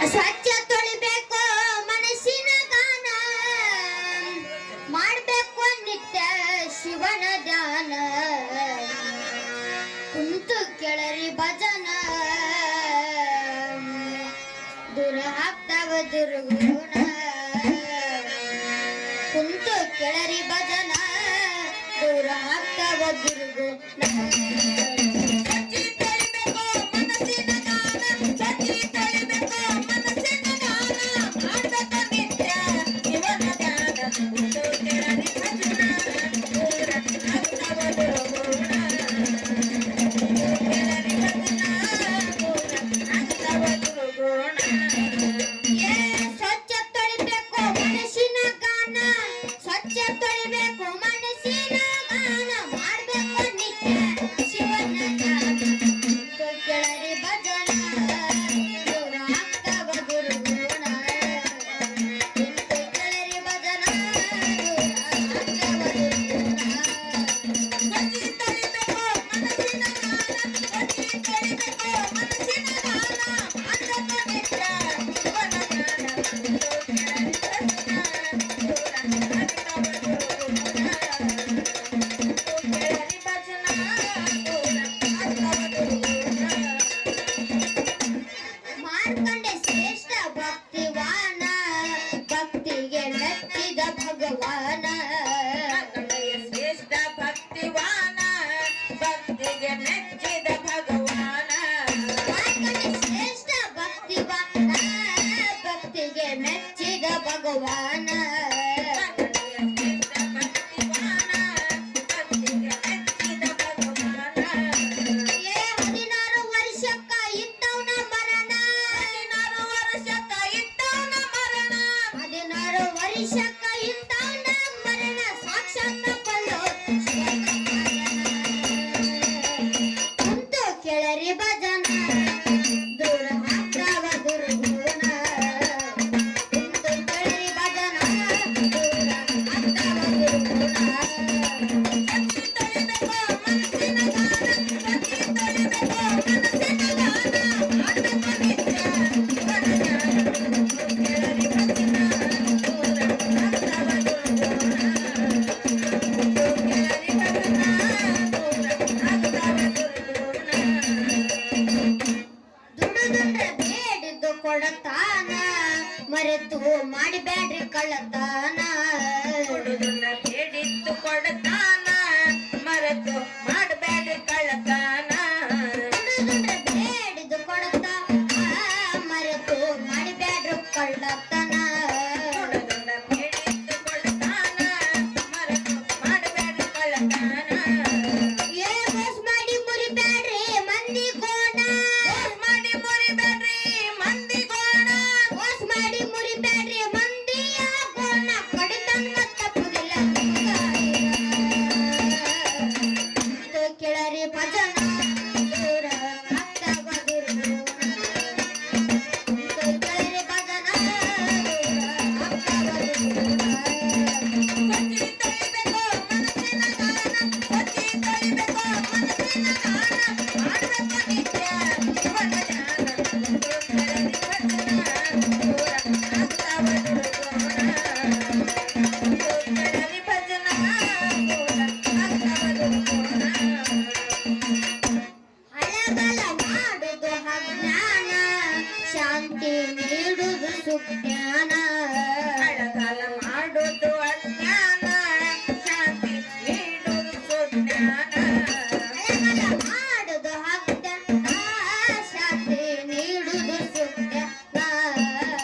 ಸ್ವಚ್ಛ ತೊಳಿಬೇಕು ಮನಸ್ಸಿನ ಗಾನ ಮಾಡಬೇಕು ನಿತ್ಯ ಶಿವನ ಧ್ಯಾನ ಕುಂತು ಕೆಳರಿ ಭಜನ ದೂರ ಹಾಕ್ತಾವ ದುರ್ಗುಣ ಕುಂತು ಕೆಳರಿ ಭಜನ ದೂರ ಹಾಕ್ತಾವ ದುರ್ಗುಣ ಕೊಡತಾನ ಮರೆತು ಮಾಡಿಬ್ಯಾಡ್ರಿ ಕಳ್ಳತಾನ ಹೇಳಿದ್ದು ಕೊಡತಾನ ಮರೆತು ಮಾಡಬೇಡ್ರಿ ಕಳ್ಳತಾನ ಬೇಡಿದ್ದು ಕೊಡತಾನ ಮರೆತು ಮಾಡಿಬ್ಯಾಡ್ರಿ ಕಳ್ಳತನ ಬೇಡಿದ್ದು ಕೊಡತಾನ ಮರೆತು ಮಾಡಬೇಡ್ರಿ ಕಳ್ಳತನ ಏ ಮೋಸ ಮಾಡಿ ಮುರಿಬ್ಯಾಡ್ರಿ ಮಂದಿ ಗೋಣ ಮಾಡಿ ಮುರಿಬ್ಯಾಡ್ರಿ ಮಂದಿ ಗೋಣ ಮೋಸ ಮಾಡಿ ಮುರಿಬ್ಯಾಡ್ರಿ ಮಂದಿಯ ಗೋಣ ಕಡಿತಂಗ ತಪ್ಪುದಿಲ್ಲ ಕೇಳರಿ ಭಜನ ದೂರ ಹತ್ತವ ದುರ್ಗುಣ ಕೇಳರಿ ಭಜನ ದೂರ ಹತ್ತವ ದುರ್ಗುಣ ಹಳಬಲ ಮಾಡುದು ಅಜ್ಞಾನ ಶಾಂತಿ ನೀಡುದು ಸುಜ್ಞಾನ ಹಳಬಲ ಮಾಡುದು ಅಜ್ಞಾನ ಶಾಂತಿ ನೀಡುದು ಸುಜ್ಞಾನ ಹಳಬಲ ಮಾಡುದು ಅಜ್ಞಾನ ಶಾಂತಿ ನೀಡುದು ಸುಜ್ಞಾನ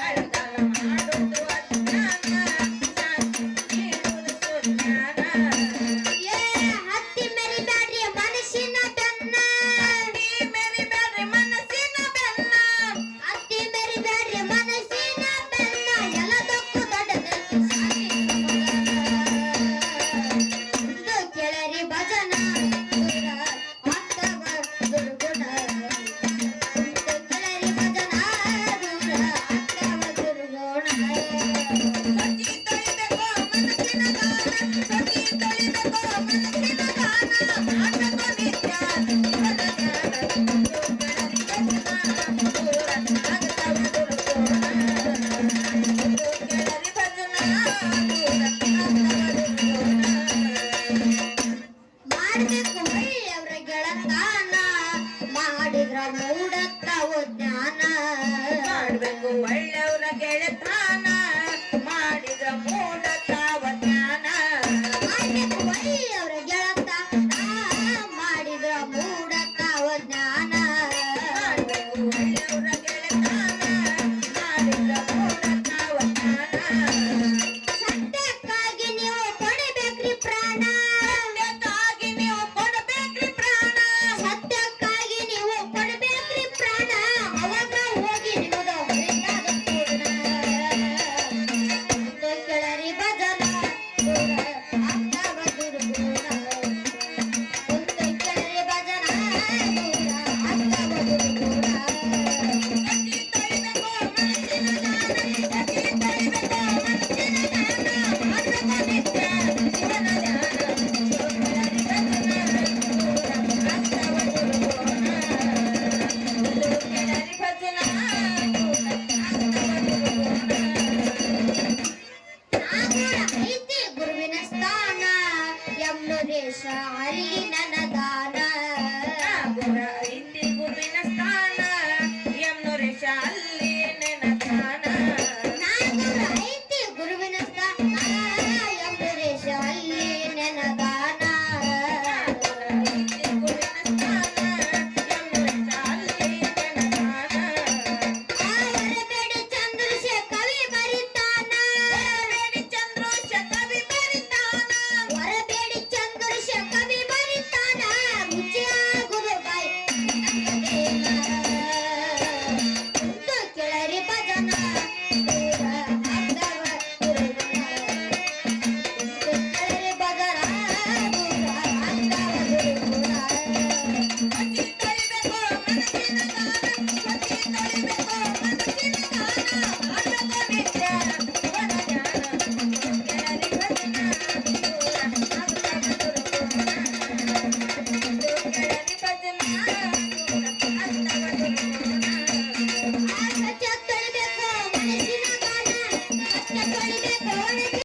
ಹಳಬಲ ಮಾಡುದು ಅಜ್ಞಾನ ಶಾಂತಿ ನೀಡುದು ಸುಜ್ಞಾನ ಏ ಹತ್ತಿ ಮೆರಿಬ್ಯಾಡ್ರಿ ಮನಸ್ಸಿನ ಬೆನ್ನ ಹತ್ತಿ ಮೆರಿಬ್ಯಾಡ್ರಿ ಮನಸ್ಸಿನ ಬೆನ್ನ ಹತ್ತಿ ಮೆರಿಬ್ಯಾಡ್ರಿ ಮನಸ್ಸಿನ ಬೆನ್ನ ಎಲ್ಲದಕ್ಕೂ ಮಾಡ್ಬೇಕು ಒಳ್ಳೆಯವರ ಗೆಳೆತನ